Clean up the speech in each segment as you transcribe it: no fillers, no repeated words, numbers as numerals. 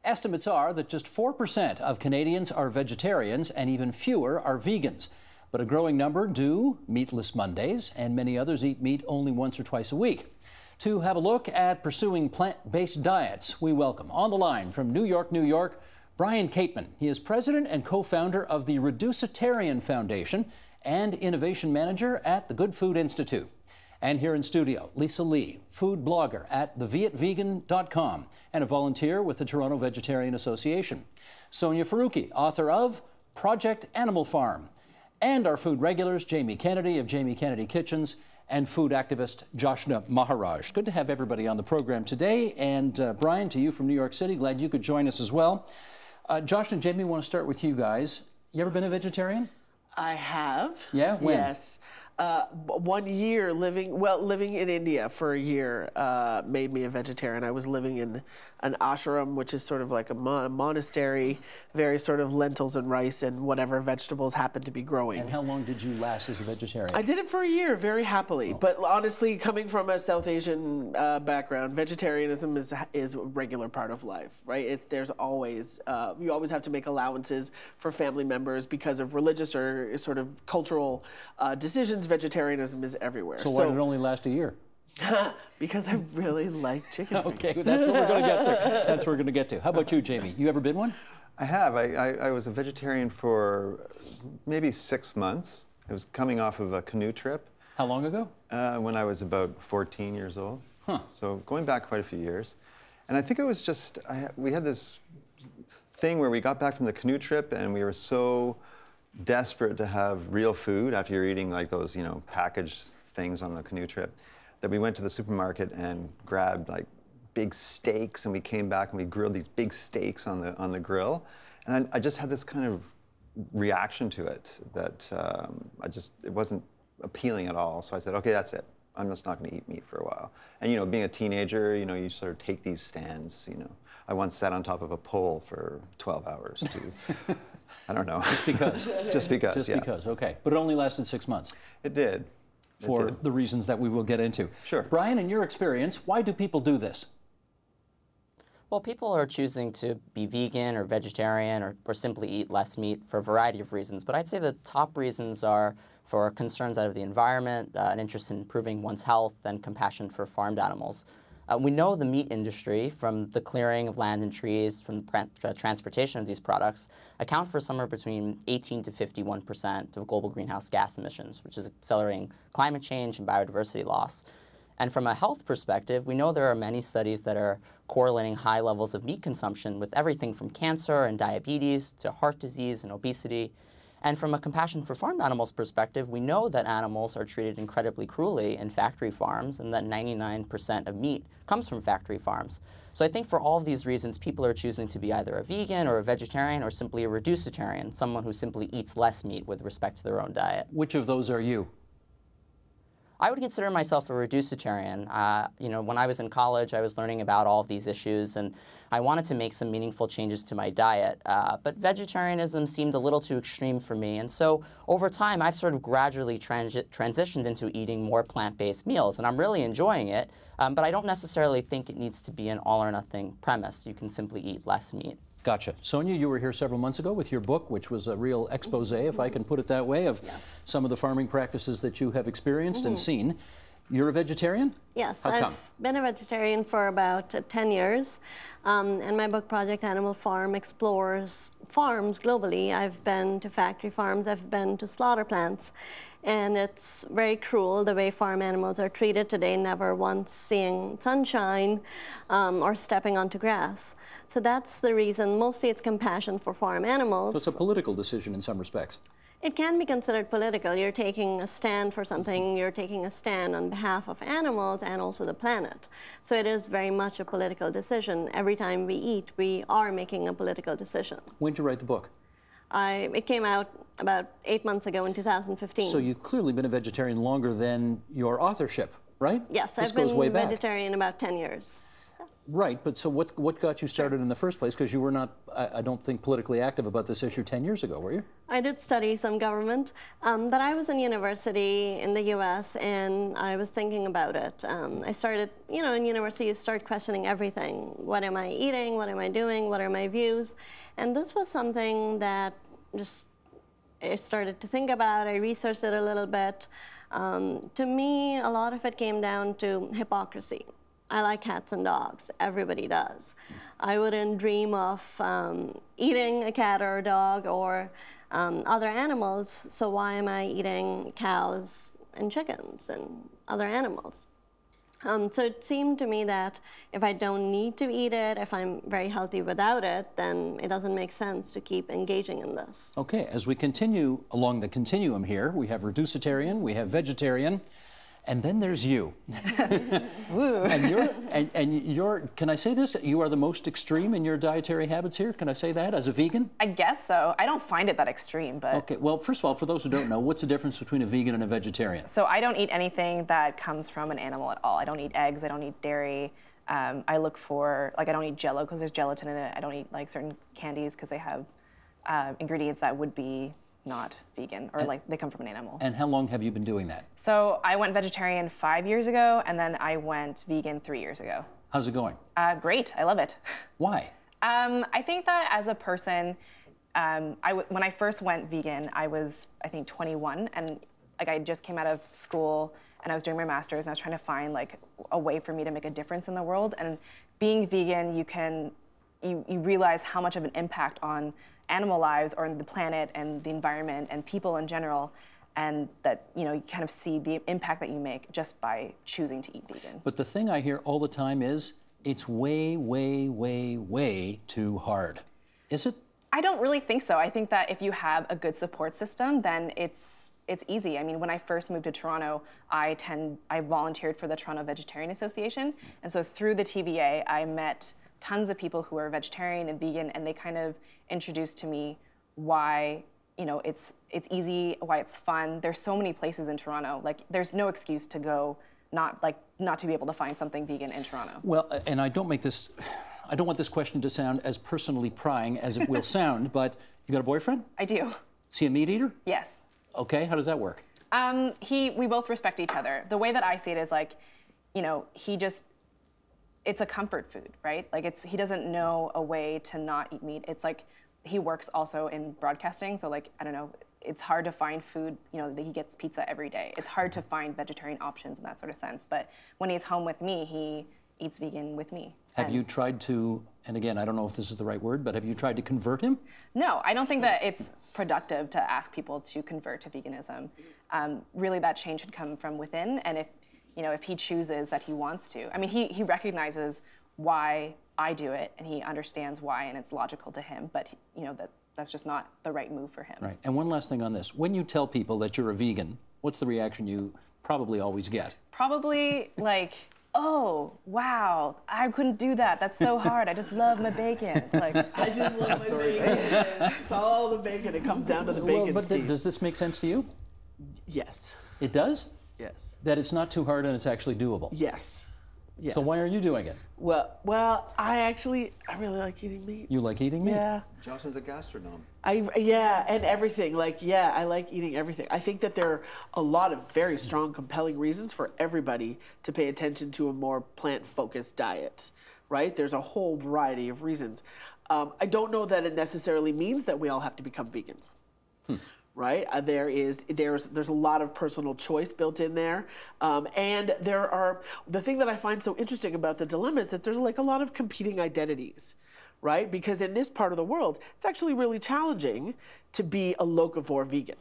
Estimates are that just 4% of Canadians are vegetarians and even fewer are vegans. But a growing number do meatless Mondays, and many others eat meat only once or twice a week. To have a look at pursuing plant-based diets, we welcome on the line from New York, New York, Brian Caitlyn. He is president and co-founder of the Reducitarian Foundation and innovation manager at the Good Food Institute. And here in studio, Lisa Lee, food blogger at thevietvegan.com and a volunteer with the Toronto Vegetarian Association. Sonia Faruqi, author of Project Animal Farm. And our food regulars, Jamie Kennedy of Jamie Kennedy Kitchens and food activist Joshna Maharaj. Good to have everybody on the program today. And Brian, to you from New York City, glad you could join us as well. Josh and Jamie, want to start with you guys. You ever been a vegetarian? I have. Yeah? When? Yes. 1 year living in India for a year made me a vegetarian. I was living in an ashram, which is sort of like a monastery, very sort of lentils and rice and whatever vegetables happen to be growing. And how long did you last as a vegetarian? I did it for a year, very happily. Oh. But honestly, coming from a South Asian background, vegetarianism is a regular part of life, right? There's always, you always have to make allowances for family members because of religious or sort of cultural decisions. Vegetarianism is everywhere. So why did it only last a year? Because I really like chicken. Okay, that's what we're going to get to. That's what we're going to get to. How about you, Jamie? You ever been one? I have. I was a vegetarian for maybe 6 months. I was coming off of a canoe trip. How long ago? When I was about 14 years old. Huh. So going back quite a few years. And I think it was just, we had this thing where we got back from the canoe trip and we were so desperate to have real food after you're eating like those, you know, packaged things on the canoe trip, that we went to the supermarket and grabbed like big steaks, and we came back and we grilled these big steaks on the grill. And I just had this kind of reaction to it that it wasn't appealing at all. So I said, okay, that's it. I'm just not going to eat meat for a while. And, you know, being a teenager, you know, you sort of take these stands, you know. I once sat on top of a pole for 12 hours to, I don't know. Just because? Just because, Just yeah. because, okay. But it only lasted 6 months. It did. For the reasons that we will get into. Sure. Brian, in your experience, why do people do this? Well, people are choosing to be vegan or vegetarian or simply eat less meat for a variety of reasons. But I'd say the top reasons are for concerns out of the environment, an interest in improving one's health, and compassion for farmed animals. We know the meat industry, from the clearing of land and trees, from the transportation of these products, account for somewhere between 18 to 51% of global greenhouse gas emissions, which is accelerating climate change and biodiversity loss. And from a health perspective, we know there are many studies that are correlating high levels of meat consumption with everything from cancer and diabetes to heart disease and obesity. And from a compassion for farmed animals perspective, we know that animals are treated incredibly cruelly in factory farms, and that 99% of meat comes from factory farms. So I think for all of these reasons, people are choosing to be either a vegan or a vegetarian or simply a reducitarian, someone who simply eats less meat with respect to their own diet. Which of those are you? I would consider myself a reducitarian. You know, when I was in college, I was learning about all of these issues, and I wanted to make some meaningful changes to my diet. But vegetarianism seemed a little too extreme for me, and so over time, I've sort of gradually transitioned into eating more plant-based meals, and I'm really enjoying it. But I don't necessarily think it needs to be an all-or-nothing premise. You can simply eat less meat. Gotcha. Sonia, you were here several months ago with your book, which was a real expose, if I can put it that way, of some of the farming practices that you have experienced and seen. You're a vegetarian? Yes, How come? I've been a vegetarian for about 10 years. And my book, Project Animal Farm, explores farms globally. I've been to factory farms, I've been to slaughter plants. And it's very cruel the way farm animals are treated today, never once seeing sunshine or stepping onto grass. So that's the reason. Mostly it's compassion for farm animals. So it's a political decision in some respects. It can be considered political. You're taking a stand for something. You're taking a stand on behalf of animals and also the planet. So it is very much a political decision. Every time we eat, we are making a political decision. When did you write the book? It came out about 8 months ago in 2015. So you've clearly been a vegetarian longer than your authorship, right? Yes, This I've been goes way back. vegetarian about 10 years. Yes. Right, but so what got you started in the first place? Because you were not, I don't think, politically active about this issue 10 years ago, were you? I did study some government, but I was in university in the US and I was thinking about it. I started, you know, in university you start questioning everything. What am I eating? What am I doing? What are my views? And this was something that just I started to think about. I researched it a little bit. To me, a lot of it came down to hypocrisy. I like cats and dogs. Everybody does. I wouldn't dream of eating a cat or a dog or other animals, so why am I eating cows and chickens and other animals? So it seemed to me that if I don't need to eat it, if I'm very healthy without it, then it doesn't make sense to keep engaging in this. Okay, as we continue along the continuum here, we have reducitarian, we have vegetarian, and then there's you. and you're, can I say this? You are the most extreme in your dietary habits here? Can I say that as a vegan? I guess so. I don't find it that extreme, but... Okay, well, first of all, for those who don't know, what's the difference between a vegan and a vegetarian? So I don't eat anything that comes from an animal at all. I don't eat eggs, I don't eat dairy. I look for, like, I don't eat Jell-O because there's gelatin in it. I don't eat, like, certain candies because they have ingredients that would be not vegan, or like they come from an animal. And how long have you been doing that? So I went vegetarian 5 years ago, and then I went vegan 3 years ago. How's it going? Great, I love it. Why? I think that as a person, when I first went vegan, I was, I think, 21, and like I just came out of school, and I was doing my master's, and I was trying to find like a way for me to make a difference in the world. And being vegan, you realize how much of an impact on animal lives or the planet and the environment and people in general, and that, you know, you kind of see the impact that you make just by choosing to eat vegan. But the thing I hear all the time is it's way, way, way, way too hard. Is it? I don't really think so. I think that if you have a good support system, then it's easy. I mean, when I first moved to Toronto, I volunteered for the Toronto Vegetarian Association, and so through the TVA, I met tons of people who are vegetarian and vegan, and they kind of introduced to me why, you know, it's easy, why it's fun. There's so many places in Toronto. Like, there's no excuse to go not to be able to find something vegan in Toronto. Well, and I don't want this question to sound as personally prying as it will sound, but you got a boyfriend? I do. Is he a meat eater? Yes. Okay, how does that work? We both respect each other. The way that I see it is like, you know, it's a comfort food, right? Like he doesn't know a way to not eat meat. It's like, he works also in broadcasting, so like, I don't know, it's hard to find food, you know, he gets pizza every day. It's hard to find vegetarian options in that sort of sense. But when he's home with me, he eats vegan with me. Have you tried to, and again, I don't know if this is the right word, but have you tried to convert him? No, I don't think that it's productive to ask people to convert to veganism. Really, that change should come from within, and if he chooses that he wants to. I mean, he recognizes why I do it, and he understands why, and it's logical to him, but that's just not the right move for him. Right, and one last thing on this. When you tell people that you're a vegan, what's the reaction you probably always get? Probably like, oh, wow, I couldn't do that. That's so hard. I just love my bacon. Like, I just love my bacon. It's all the bacon. It comes down to the bacon. Well, but does this make sense to you? Yes. It does? Yes. That it's not too hard and it's actually doable? Yes. Yes. So why are you doing it? Well, I really like eating meat. You like eating meat? Yeah. Jocelyn's a gastronome. And everything. I like eating everything. I think that there are a lot of very strong, compelling reasons for everybody to pay attention to a more plant-focused diet, right? There's a whole variety of reasons. I don't know that it necessarily means that we all have to become vegans. Right? There's a lot of personal choice built in there. And the thing that I find so interesting about the dilemma is that there's like a lot of competing identities, right? Because in this part of the world, it's actually really challenging to be a locavore vegan,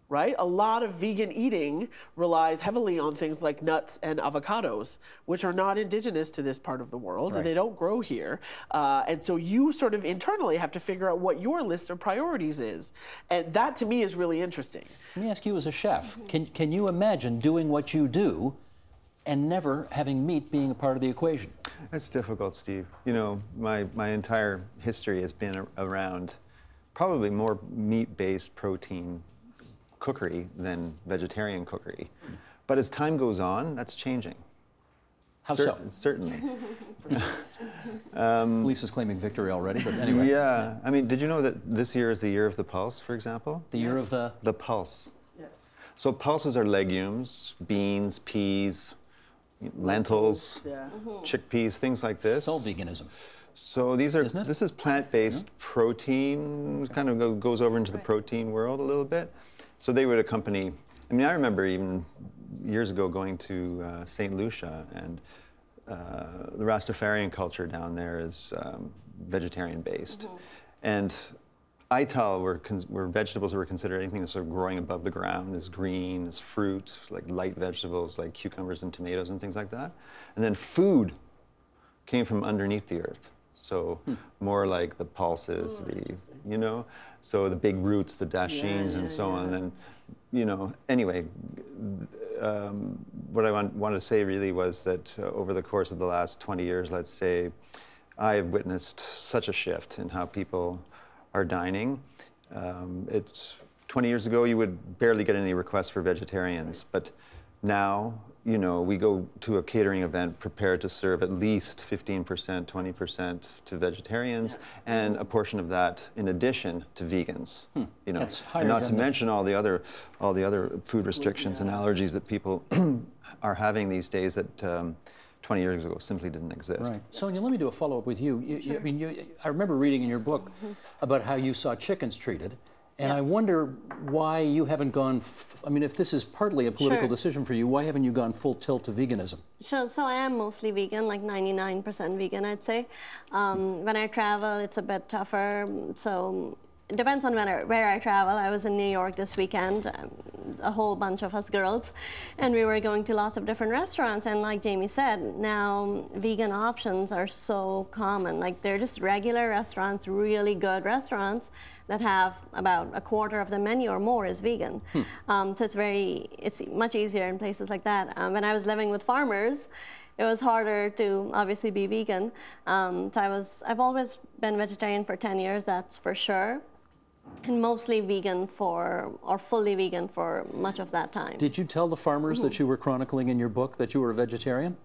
right? A lot of vegan eating relies heavily on things like nuts and avocados, which are not indigenous to this part of the world, and they don't grow here. And so you sort of internally have to figure out what your list of priorities is. And that, to me, is really interesting. Let me ask you as a chef, can you imagine doing what you do and never having meat being a part of the equation? That's difficult, Steve. You know, my entire history has been around probably more meat-based protein cookery than vegetarian cookery. But as time goes on, that's changing. How so? Certainly. Lisa's claiming victory already, but anyway. Yeah. I mean, did you know that this year is the year of the pulse, for example? The year of the? The pulse. Yes. So pulses are legumes, beans, peas, lentils, Yeah. chickpeas, things like this. It's all veganism. So these are, Isn't it? this is plant-based protein, kind of goes over into the protein world a little bit. So they would accompany, I mean, I remember even years ago going to St. Lucia, and the Rastafarian culture down there is vegetarian-based. And ital were vegetables that were considered anything that's sort of growing above the ground, as green, as fruit, like light vegetables like cucumbers and tomatoes and things like that. And then food came from underneath the earth. So more like the pulses, you know, so the big roots, the dashings and so on. And, you know, anyway, what I wanted to say really was that over the course of the last 20 years, let's say, I have witnessed such a shift in how people are dining. It's 20 years ago, you would barely get any requests for vegetarians, but now, you know, we go to a catering event prepared to serve at least 15%, 20% to vegetarians, and a portion of that in addition to vegans. You know, and not to mention all the other food restrictions and allergies that people are having these days that 20 years ago simply didn't exist. Right. Sonia, let me do a follow-up with you. I mean, I remember reading in your book about how you saw chickens treated. And I wonder why you haven't gone, I mean, if this is partly a political decision for you, why haven't you gone full tilt to veganism? So I am mostly vegan, like 99% vegan, I'd say. When I travel, it's a bit tougher. So it depends on where I travel. I was in New York this weekend, a whole bunch of us girls, and we were going to lots of different restaurants. And like Jamie said, now vegan options are so common. Like they're just regular restaurants, really good restaurants that have about a quarter of the menu or more is vegan. So it's much easier in places like that. When I was living with farmers, it was harder to obviously be vegan. So I've always been vegetarian for 10 years, that's for sure. And mostly vegan or fully vegan for much of that time. Did you tell the farmers that you were chronicling in your book that you were a vegetarian?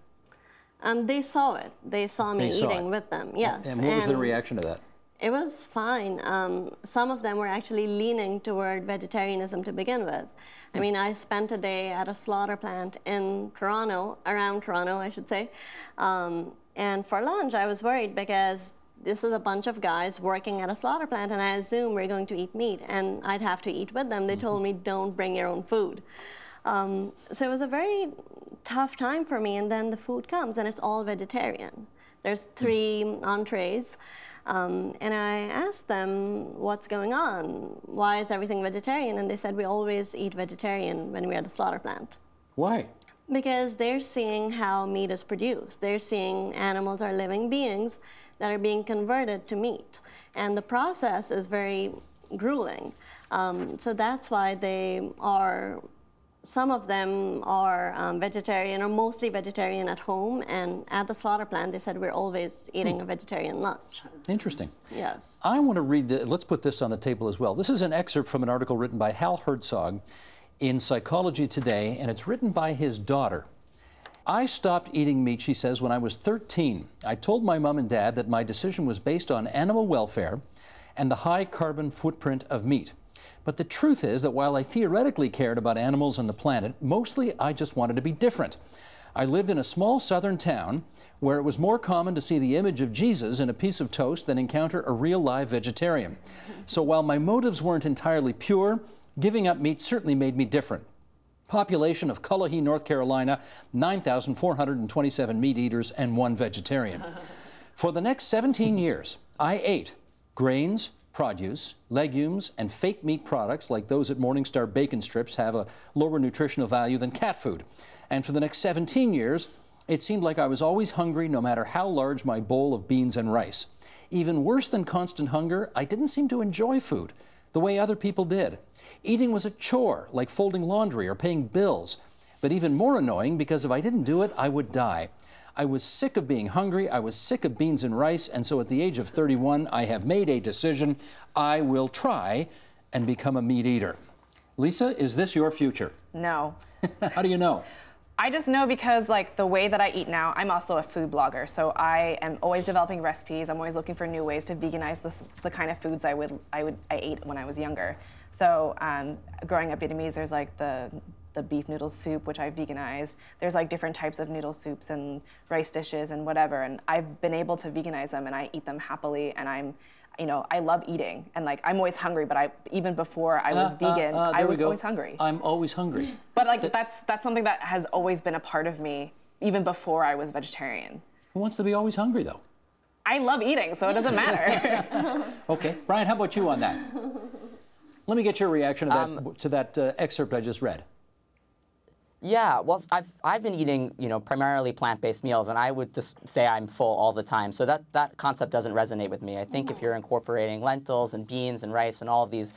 They saw it. They saw me eating with them, yes. And what was their reaction to that? It was fine. Some of them were actually leaning toward vegetarianism to begin with. I mean, I spent a day at a slaughter plant in Toronto, around Toronto, I should say. And for lunch, I was worried because this is a bunch of guys working at a slaughter plant, and I assume we're going to eat meat, and I'd have to eat with them. They told me, don't bring your own food. So it was a very tough time for me, and then the food comes, and it's all vegetarian. There's 3 entrees. And I asked them, what's going on? Why is everything vegetarian? And they said, we always eat vegetarian when we're at the slaughter plant. Why? Because they're seeing how meat is produced. They're seeing animals are living beings that are being converted to meat. And the process is very grueling. So that's why some of them are vegetarian or mostly vegetarian at home, and at the slaughter plant they said we're always eating a vegetarian lunch. Interesting. Yes. I want to read, let's put this on the table as well. This is an excerpt from an article written by Hal Herzog in Psychology Today, and it's written by his daughter. I stopped eating meat, she says, when I was 13. I told my mom and dad that my decision was based on animal welfare and the high carbon footprint of meat. But the truth is that while I theoretically cared about animals and the planet, mostly I just wanted to be different. I lived in a small southern town where it was more common to see the image of Jesus in a piece of toast than encounter a real live vegetarian. So while my motives weren't entirely pure, giving up meat certainly made me different. Population of Cullowhee, North Carolina, 9,427 meat eaters and 1 vegetarian. For the next 17 years, I ate grains, produce, legumes, and fake meat products like those at Morningstar bacon strips have a lower nutritional value than cat food. And for the next 17 years, it seemed like I was always hungry no matter how large my bowl of beans and rice. Even worse than constant hunger, I didn't seem to enjoy food the way other people did. Eating was a chore, like folding laundry or paying bills. But even more annoying, because if I didn't do it, I would die. I was sick of being hungry, I was sick of beans and rice, and so at the age of 31, I have made a decision. I will try and become a meat eater. Lisa, is this your future? No. How do you know? I just know because like the way that I eat now, I'm also a food blogger. So I am always developing recipes. I'm always looking for new ways to veganize the kind of foods I ate when I was younger. So growing up Vietnamese, there's like the beef noodle soup, which I veganized. There's like different types of noodle soups and rice dishes and whatever. And I've been able to veganize them and I eat them happily. And I love eating, and like I'm always hungry. But even before I was vegan, I was always hungry. I'm always hungry. But like that's something that has always been a part of me, even before I was vegetarian. Who wants to be always hungry though? I love eating, so it doesn't matter. Okay, Brian, how about you on that? Let me get your reaction to that excerpt I just read. Yeah, well, I've been eating, primarily plant-based meals, and I would just say I'm full all the time. So that concept doesn't resonate with me. I think if you're incorporating lentils and beans and rice and all of these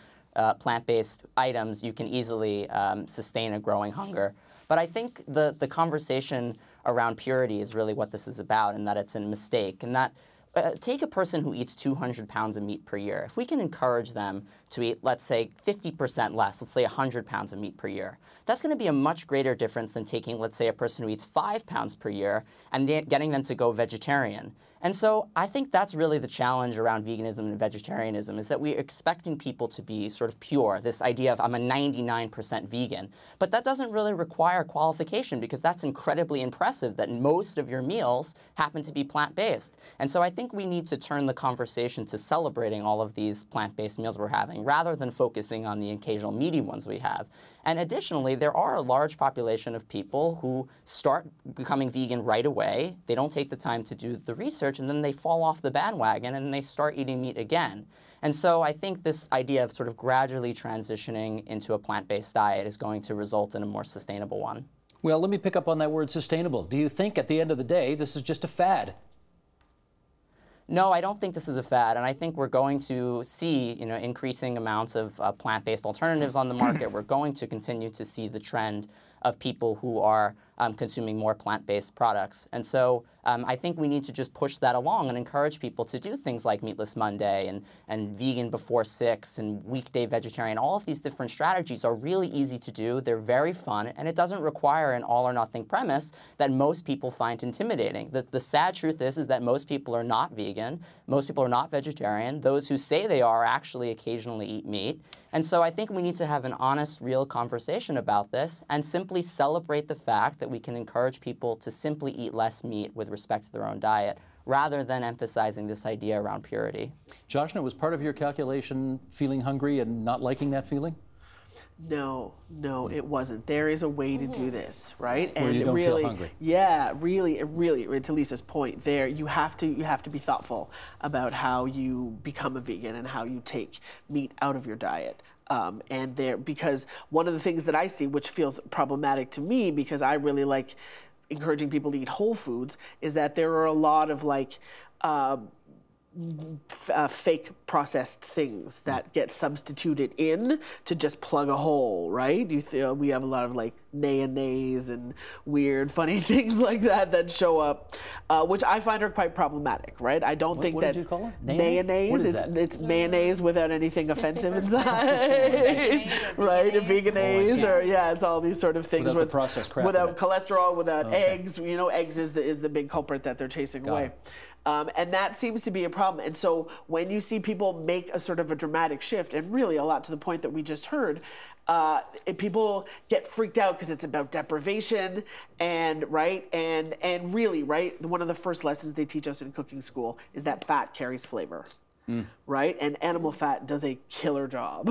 plant-based items, you can easily sustain a growing hunger. But I think the conversation around purity is really what this is about, and that it's a mistake, and that take a person who eats 200 pounds of meat per year. If we can encourage them to eat, let's say, 50% less, let's say 100 pounds of meat per year, that's going to be a much greater difference than taking, let's say, a person who eats 5 pounds per year and getting them to go vegetarian. And so I think that's really the challenge around veganism and vegetarianism, is that we're expecting people to be sort of pure, this idea of I'm a 99% vegan. But that doesn't really require qualification, because that's incredibly impressive that most of your meals happen to be plant-based. And so I think we need to turn the conversation to celebrating all of these plant-based meals we're having, rather than focusing on the occasional meaty ones we have. And additionally, there are a large population of people who start becoming vegan right away. They don't take the time to do the research, and then they fall off the bandwagon and they start eating meat again. And so I think this idea of sort of gradually transitioning into a plant-based diet is going to result in a more sustainable one. Well, let me pick up on that word sustainable. Do you think at the end of the day this is just a fad? No, I don't think this is a fad, and I think we're going to see, increasing amounts of plant-based alternatives on the market. We're going to continue to see the trend of people who are consuming more plant-based products. And so I think we need to just push that along and encourage people to do things like Meatless Monday and vegan before 6 and weekday vegetarian. All of these different strategies are really easy to do. They're very fun, and it doesn't require an all-or-nothing premise that most people find intimidating. The sad truth is that most people are not vegan. Most people are not vegetarian. Those who say they are actually occasionally eat meat. And so I think we need to have an honest, real conversation about this and simply celebrate the fact that we can encourage people to simply eat less meat with respect to their own diet, rather than emphasizing this idea around purity. Joshna, was part of your calculation feeling hungry and not liking that feeling? No, it wasn't. There is a way to do this, right? Where you don't feel hungry. Yeah, really, to Lisa's point there, you have to be thoughtful about how you become a vegan and how you take meat out of your diet. Because one of the things that I see, which feels problematic to me, because I really like encouraging people to eat whole foods, is that there are a lot of fake processed things that get substituted in to just plug a hole, right? We have a lot of mayonnaise and weird, funny things like that show up, which I find are quite problematic, right? I don't think what that did you call it? Mayonnaise. What is that? It's mayonnaise without anything offensive inside, right? Veganese, or it's all these sort of things without the processed crap, without cholesterol, without eggs. Eggs is the big culprit that they're chasing away. And that seems to be a problem. And so when you see people make a sort of a dramatic shift, and really a lot to the point that we just heard, people get freaked out because it's about deprivation and really, right? One of the first lessons they teach us in cooking school is that fat carries flavor. Right? And animal fat does a killer job,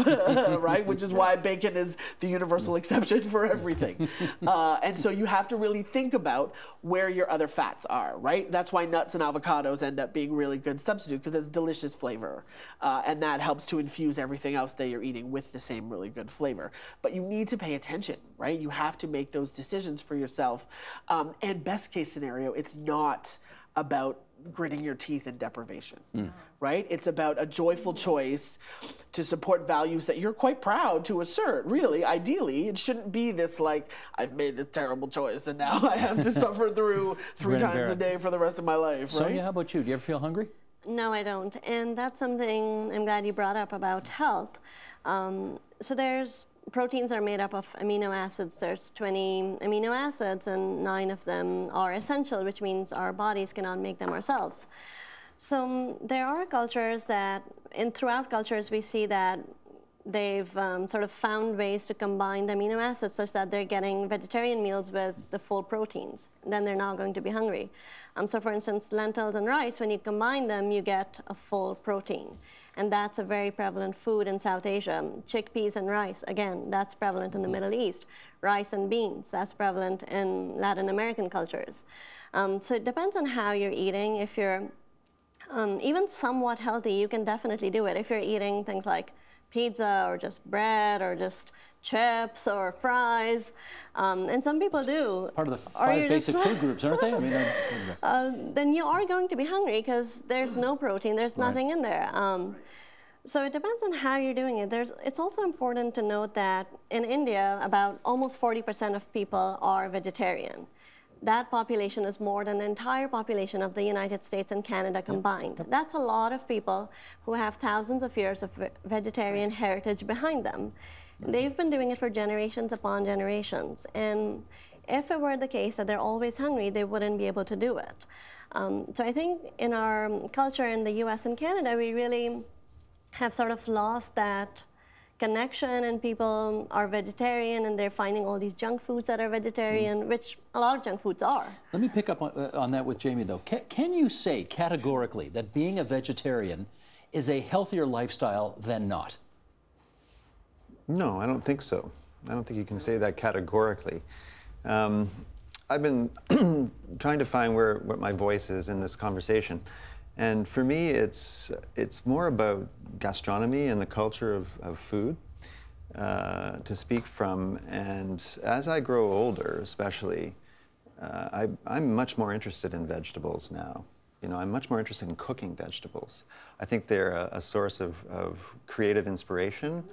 right? Which is why bacon is the universal exception for everything. And so you have to really think about where your other fats are, right? That's why nuts and avocados end up being really good substitute, because it's delicious flavor. And that helps to infuse everything else that you're eating with the same really good flavor. But you need to pay attention, right? You have to make those decisions for yourself. And best case scenario, it's not about gritting your teeth in deprivation, right? It's about a joyful choice to support values that you're quite proud to assert, really. Ideally, it shouldn't be this I've made this terrible choice and now I have to suffer through 3 times a day for the rest of my life, right? Sonia, how about you? Do you ever feel hungry? No, I don't. And that's something I'm glad you brought up about health. So there's proteins are made up of amino acids. There's 20 amino acids, and 9 of them are essential, which means our bodies cannot make them ourselves. So there are cultures that, throughout cultures, we see that they've sort of found ways to combine the amino acids such that they're getting vegetarian meals with the full proteins. Then they're not going to be hungry. So for instance, lentils and rice, when you combine them, you get a full protein. And that's a very prevalent food in South Asia. Chickpeas and rice, again, that's prevalent in the Middle East. Rice and beans, that's prevalent in Latin American cultures. So it depends on how you're eating. If you're even somewhat healthy, you can definitely do it. If you're eating things like pizza or just bread or just chips or fries, and some people do. Part of the 5 basic food groups, aren't they? I mean, then you are going to be hungry because there's no protein, there's nothing in there. So it depends on how you're doing it. It's also important to note that in India, about almost 40% of people are vegetarian. That population is more than the entire population of the United States and Canada combined. Yep. That's a lot of people who have thousands of years of vegetarian heritage behind them. They've been doing it for generations upon generations. And if it were the case that they're always hungry, they wouldn't be able to do it. So I think in our culture in the US and Canada, we really have sort of lost that connection, and people are vegetarian and they're finding all these junk foods that are vegetarian, which a lot of junk foods are. Let me pick up on that with Jamie, though. Can you say categorically that being a vegetarian is a healthier lifestyle than not? No, I don't think so. I don't think you can say that categorically. I've been trying to find what my voice is in this conversation. And for me, it's more about gastronomy and the culture of food to speak from. And as I grow older, especially, I'm much more interested in vegetables now. You know, I'm much more interested in cooking vegetables. I think they're a source of creative inspiration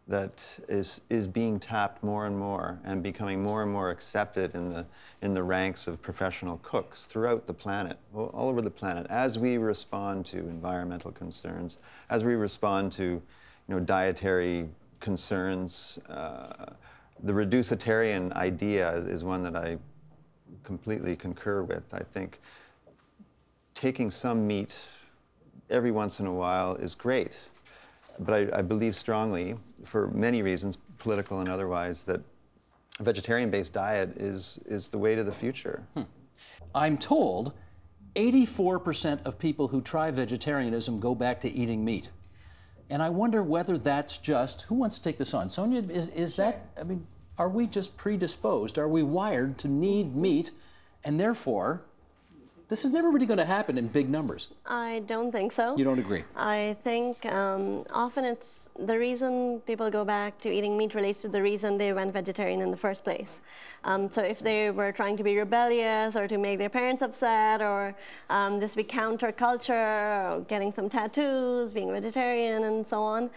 that is being tapped more and more and becoming more and more accepted in the ranks of professional cooks throughout the planet, all over the planet, as we respond to environmental concerns, as we respond to, dietary concerns. The reducitarian idea is one that I completely concur with. I think taking some meat every once in a while is great. But I believe strongly, for many reasons, political and otherwise, that a vegetarian-based diet is the way to the future. I'm told 84% of people who try vegetarianism go back to eating meat. And I wonder whether that's just, who wants to take this on? Sonia, is that, I mean, are we just predisposed? Are we wired to need meat, and therefore, this is never really going to happen in big numbers? I don't think so. You don't agree? I think often it's the reason people go back to eating meat relates to the reason they went vegetarian in the first place. So if they were trying to be rebellious or to make their parents upset or just be counterculture or getting some tattoos, being vegetarian and so on,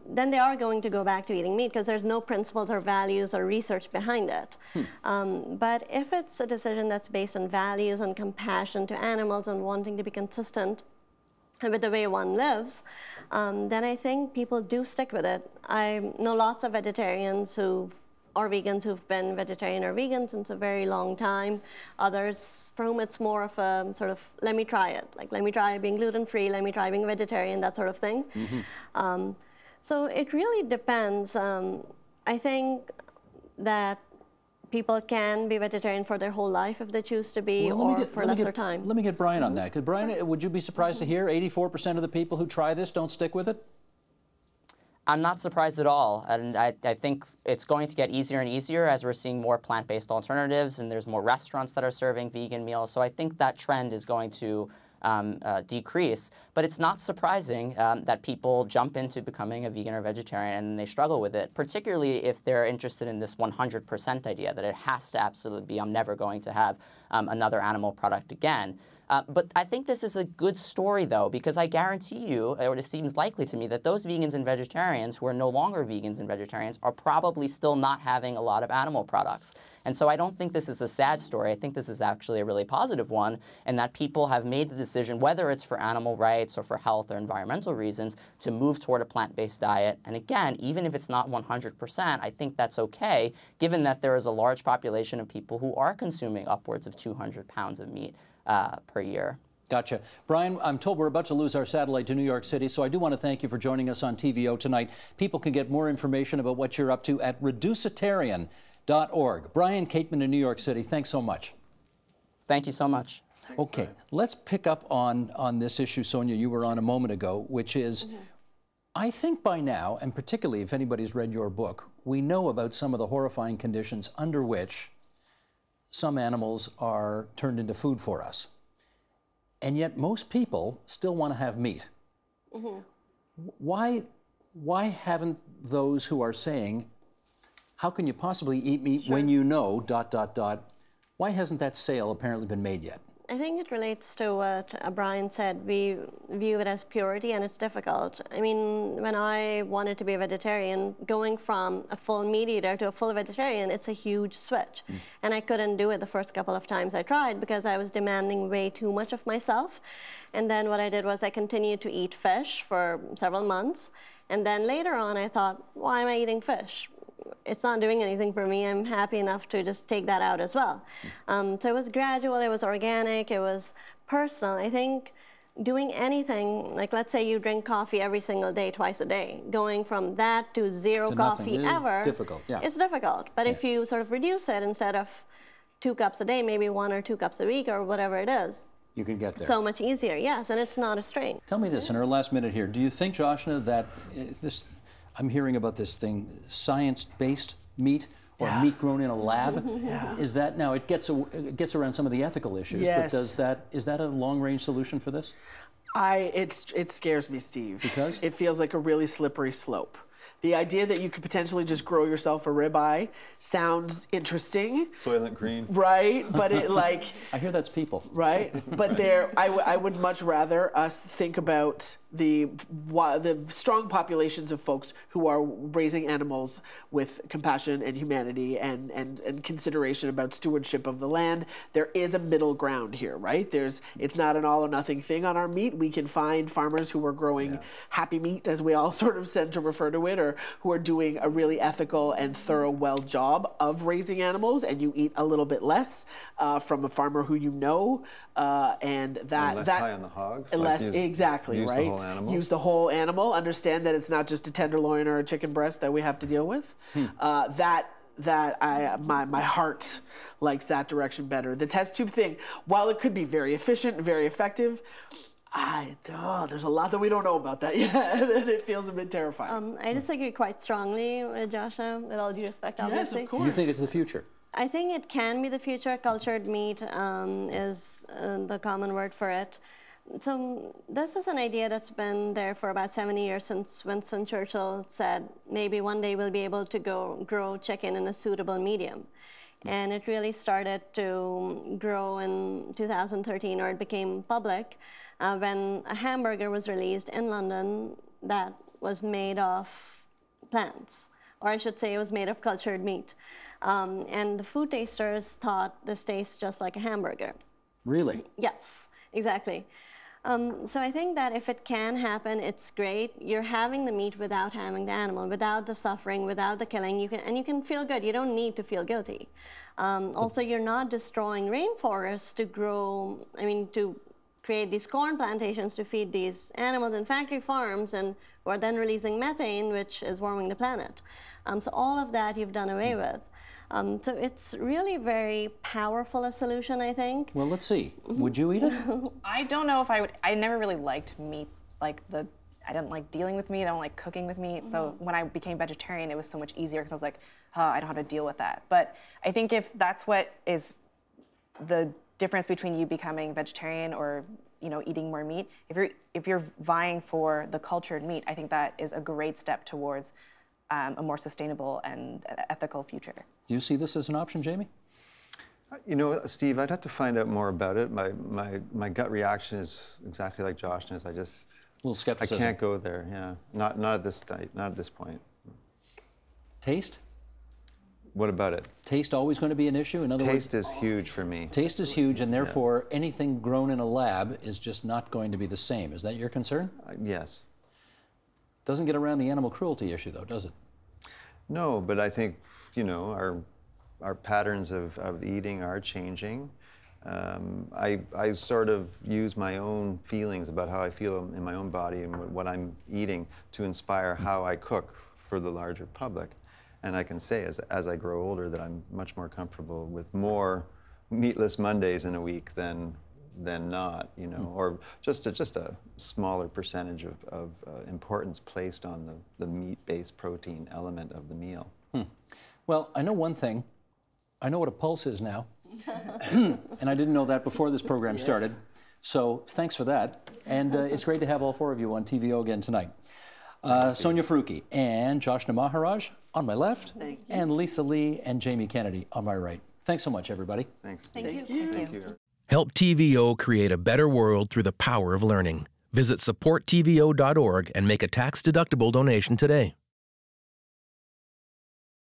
then they are going to go back to eating meat because there's no principles or values or research behind it. But if it's a decision that's based on values and compassion to animals and wanting to be consistent with the way one lives, then I think people do stick with it. I know lots of vegetarians or vegans who've been vegetarian or vegan since a very long time. Others for whom it's more of a sort of, let me try it. Like, let me try being gluten-free, let me try being vegetarian, that sort of thing. So it really depends. I think that people can be vegetarian for their whole life if they choose to be, or for lesser time. Let me get Brian on that. Because Brian, would you be surprised to hear 84% of the people who try this don't stick with it? I'm not surprised at all. And I think it's going to get easier and easier as we're seeing more plant-based alternatives and there's more restaurants that are serving vegan meals. So I think that trend is going to decrease. But it's not surprising that people jump into becoming a vegan or vegetarian and they struggle with it, particularly if they're interested in this 100% idea that it has to absolutely be, I'm never going to have another animal product again. But I think this is a good story, though, because I guarantee you, or it seems likely to me, that those vegans and vegetarians who are no longer vegans and vegetarians are probably still not having a lot of animal products. And so I don't think this is a sad story. I think this is actually a really positive one, and that people have made the decision, whether it's for animal rights or for health or environmental reasons, to move toward a plant-based diet. And again, even if it's not 100%, I think that's okay, given that there is a large population of people who are consuming upwards of 200 pounds of meat per year. Gotcha. Brian, I'm told we're about to lose our satellite to New York City, so I do want to thank you for joining us on TVO tonight. People can get more information about what you're up to at reducitarian.org. Brian, Caitlyn in New York City, thanks so much. Thank you so much. Okay, let's pick up on this issue, Sonia, you were on a moment ago, which is, I think by now, and particularly if anybody's read your book, we know about some of the horrifying conditions under which some animals are turned into food for us. And yet most people still want to have meat. Why haven't those who are saying, how can you possibly eat meat when you know, ... Why hasn't that sale apparently been made yet? I think it relates to what Brian said. We view it as purity, and it's difficult. I mean, when I wanted to be a vegetarian, going from a full meat eater to a full vegetarian, it's a huge switch. And I couldn't do it the first couple of times I tried because I was demanding way too much of myself. And then what I did was I continued to eat fish for several months. And then later on, I thought, why am I eating fish? It's not doing anything for me. I'm happy enough to just take that out as well. So it was gradual, it was organic, it was personal. I think doing anything, like let's say you drink coffee every single day, twice a day, going from that to zero coffee ever, difficult, it's difficult. But if you sort of reduce it, instead of 2 cups a day, maybe 1 or 2 cups a week or whatever it is, you can get there. So much easier, yes, and it's not a strain. Tell me this in our last minute here. Do you think, Joshna, that I'm hearing about this thing, science-based meat or meat grown in a lab? Is that, now it gets around some of the ethical issues, but is that a long-range solution for this? It scares me, Steve. Because? It feels like a really slippery slope. The idea that you could potentially just grow yourself a ribeye sounds interesting. Soylent Green. Right, but it like... I hear that's people. Right, but I would much rather us think about the strong populations of folks who are raising animals with compassion and humanity and consideration about stewardship of the land. There is a middle ground here, right? It's not an all or nothing thing on our meat. We can find farmers who are growing happy meat, as we all sort of tend to refer to it, or who are doing a really ethical and thorough, well job of raising animals, and you eat a little bit less from a farmer who you know, and less high on the hog. Exactly, use right. The whole animal. Use the whole animal. Understand that it's not just a tenderloin or a chicken breast that we have to deal with. My heart likes that direction better. The test tube thing, while it could be very efficient and very effective, there's a lot that we don't know about that yet, and it feels a bit terrifying. I disagree quite strongly with Joshua, with all due respect, obviously. Yes, of course. You think it's the future? I think it can be the future. Cultured meat is the common word for it. So this is an idea that's been there for about 70 years, since Winston Churchill said maybe one day we'll be able to grow chicken in a suitable medium. And it really started to grow in 2013, or it became public when a hamburger was released in London that was made of plants, or I should say it was made of cultured meat. And the food tasters thought this tastes just like a hamburger. Really? Yes, exactly. So I think that if it can happen, it's great. You're having the meat without having the animal, without the suffering, without the killing. You can feel good. You don't need to feel guilty. Also, you're not destroying rainforests to create these corn plantations to feed these animals in factory farms, and who are then releasing methane, which is warming the planet. So all of that you've done away with. So it's really very powerful a solution, I think. Well, let's see. Would you eat it? I don't know if I would. I never really liked meat. I didn't like dealing with meat. I don't like cooking with meat. So when I became vegetarian, it was so much easier because I was like, oh, I don't have to deal with that. But I think if that's what is the difference between you becoming vegetarian or eating more meat, if you're vying for the cultured meat, I think that is a great step towards a more sustainable and ethical future. Do you see this as an option, Jamie? You know, Steve, I'd have to find out more about it. My gut reaction is exactly like Josh's. I just, A little skepticism. I can't go there. Yeah, not at this not at this point. Taste? What about it? Taste always going to be an issue? In other words, Taste is huge for me. taste is huge, and therefore anything grown in a lab is just not going to be the same. Is that your concern? Yes. Doesn't get around the animal cruelty issue, though, does it? No, but I think, you know, our patterns of eating are changing. I sort of use my own feelings about how I feel in my own body and what I'm eating to inspire how I cook for the larger public. And I can say as I grow older that I'm much more comfortable with more meatless Mondays in a week than not, you know, or just a smaller percentage of importance placed on the meat-based protein element of the meal. Well, I know one thing. I know what a pulse is now. And I didn't know that before this program started. So thanks for that. And it's great to have all four of you on TVO again tonight. Sonia Faruqi and Joshna Maharaj on my left, and Lisa Lee and Jamie Kennedy on my right. Thanks so much, everybody. Thanks. Thank you. Thank you. Help TVO create a better world through the power of learning. Visit supporttvo.org and make a tax-deductible donation today.